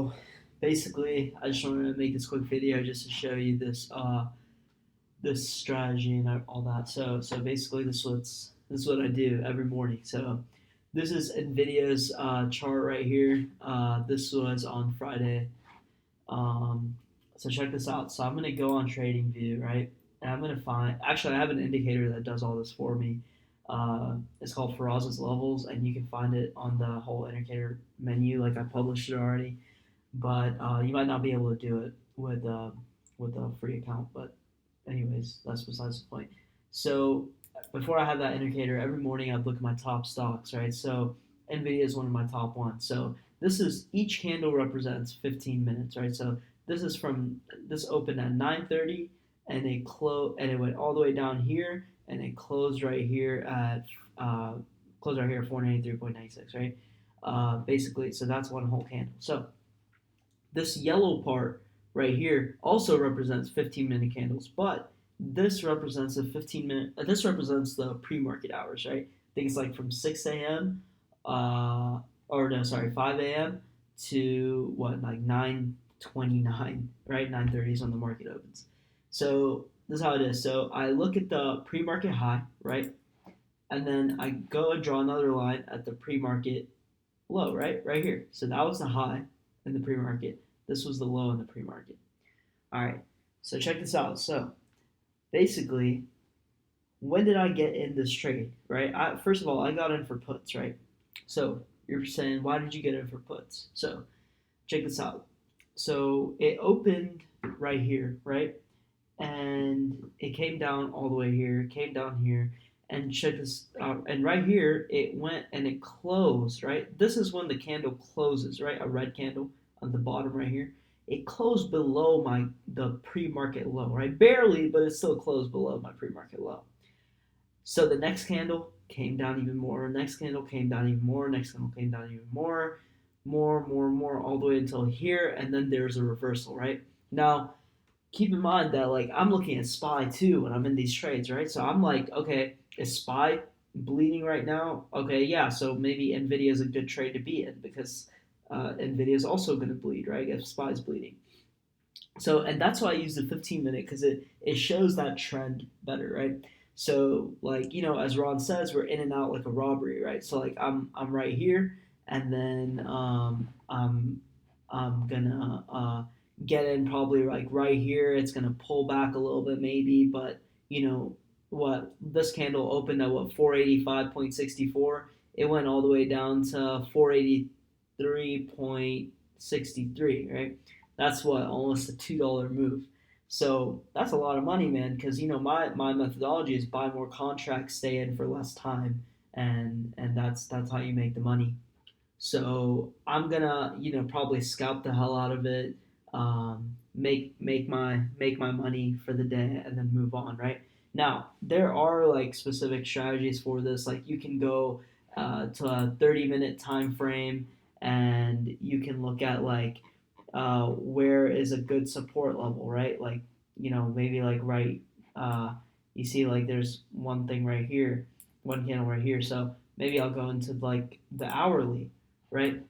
So basically, I just wanted to make this quick video just to show you this strategy and all that. So basically, this is what I do every morning. So this is Nvidia's chart right here. This was on Friday. Um, so check this out. So I'm gonna go on TradingView, right? And I'm gonna find. Actually, I have an indicator that does all this for me. It's called Faraz's Levels, and you can find it on the whole indicator menu. Like I published it already, but you might not be able to do it with a free account. But anyways, that's besides the point. So before I have that indicator, every morning I'd look at my top stocks, right? So Nvidia is one of my top ones. So this is each candle represents 15 minutes, right? So this opened at 9:30 and it went all the way down here and it closed right here at 493.96, right? Basically, so that's one whole candle. So this yellow part right here also represents 15-minute candles, but this represents a 15-minute. This represents the pre-market hours, right? I think it's like from 6 a.m. Or no, sorry, 5 a.m. to what, like 9:29, right? 9:30 is when the market opens. So this is how it is. So I look at the pre-market high, right? And then I go and draw another line at the pre-market low, right here. So that was the high in the pre-market. This was the low in the pre-market. All right. So check this out. So basically, when did I get in this trade? Right. First of all, I got in for puts. Right. So you're saying, why did you get in for puts? So check this out. So it opened right here, right, and it came down all the way here, came down here, and check this out. And right here, it went and it closed, right? This is when the candle closes, right? A red candle on the bottom right here. It closed below the pre-market low, right? Barely, but it still closed below my pre-market low. So the next candle came down even more. Next candle came down even more. Next candle came down even more, all the way until here, and then there's a reversal, right? Now, keep in mind that like I'm looking at SPY too when I'm in these trades, right? So I'm like, okay, is SPY bleeding right now? Okay, yeah, so maybe Nvidia is a good trade to be in because Nvidia is also going to bleed, right? If SPY is bleeding. So, and that's why I use the 15-minute because it shows that trend better, right? So, like as Ron says, we're in and out like a robbery, right? So, like I'm right here, and then I'm gonna get in probably like right here. It's gonna pull back a little bit maybe, but what this candle opened at what 485.64. It went all the way down to 483.63, right? That's what almost a $2 move. So that's a lot of money, man. Because my methodology is buy more contracts, stay in for less time, and that's how you make the money. So I'm gonna probably scalp the hell out of it, make my money for the day, and then move on. Right now, there are like specific strategies for this. Like you can go to a 30-minute time frame, and you can look at like where is a good support level, right? Like maybe like right, you see like there's one thing right here, one candle right here. So maybe I'll go into like the hourly, right?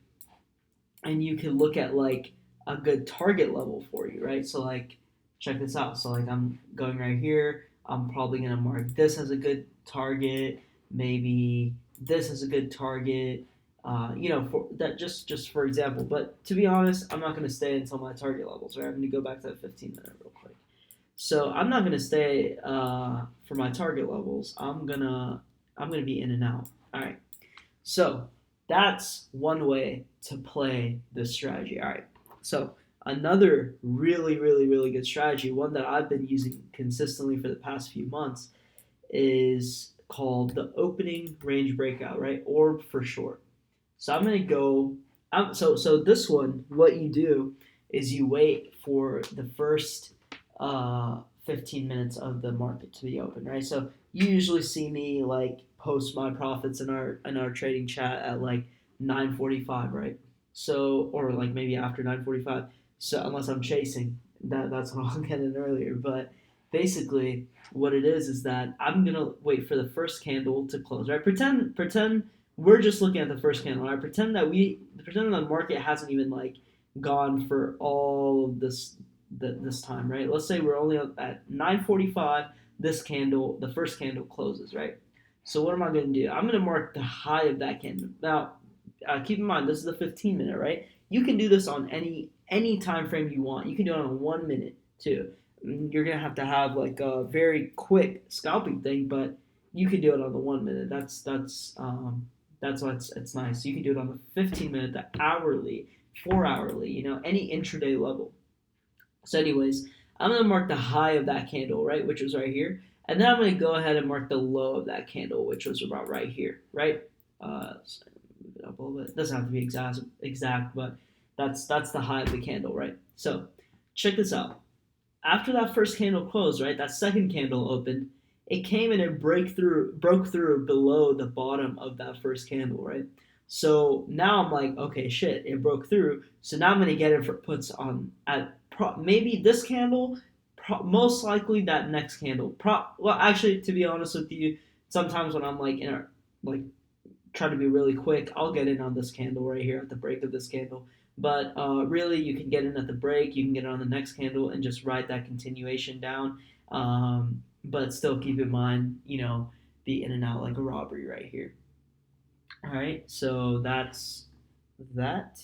And you can look at like a good target level for you, right? So like check this out. So like I'm going right here. I'm probably gonna mark this as a good target. Maybe this is a good target. For that just for example. But to be honest, I'm not gonna stay until my target levels. Right? I'm gonna go back to that 15-minute real quick. So I'm not gonna stay for my target levels. I'm gonna be in and out. All right. So that's one way to play this strategy. All right. So another really, really, really good strategy, one that I've been using consistently for the past few months, is called the opening range breakout, right? Orb for short. So I'm gonna go. So this one, what you do is you wait for the first 15 minutes of the market to be open, right? So you usually see me like post my profits in our trading chat at like 9:45, right? So or like maybe after 9:45. So unless I'm chasing, that's when I'll get in earlier. But basically, what it is that I'm gonna wait for the first candle to close, right? Pretend we're just looking at the first candle. Right? Pretend that the market hasn't even like gone for all of this time, right? Let's say we're only at 9:45. This candle, the first candle closes, right? So what am I going to do? I'm going to mark the high of that candle. Now, keep in mind this is the 15-minute, right? You can do this on any time frame you want. You can do it on 1 minute too. You're gonna have to have like a very quick scalping thing, but you can do it on the 1 minute. That's why it's nice. You can do it on the 15 minute, the hourly, 4 hourly. Any intraday level. So, anyways, I'm gonna mark the high of that candle, right, which was right here, and then I'm gonna go ahead and mark the low of that candle, which was about right here, right. So move it up a little bit. It doesn't have to be exact, but that's the high of the candle, right? So, check this out. After that first candle closed, right, that second candle opened. It came in and broke through below the bottom of that first candle, right? So now I'm like, okay, shit, it broke through. So now I'm gonna get it for puts on at maybe this candle, most likely that next candle. Well, actually, to be honest with you, sometimes when I'm like like try to be really quick, I'll get in on this candle right here at the break of this candle. But really, you can get in at the break, you can get on the next candle, and just ride that continuation down. But still keep in mind, the in and out like a robbery right here. All right, so that's that.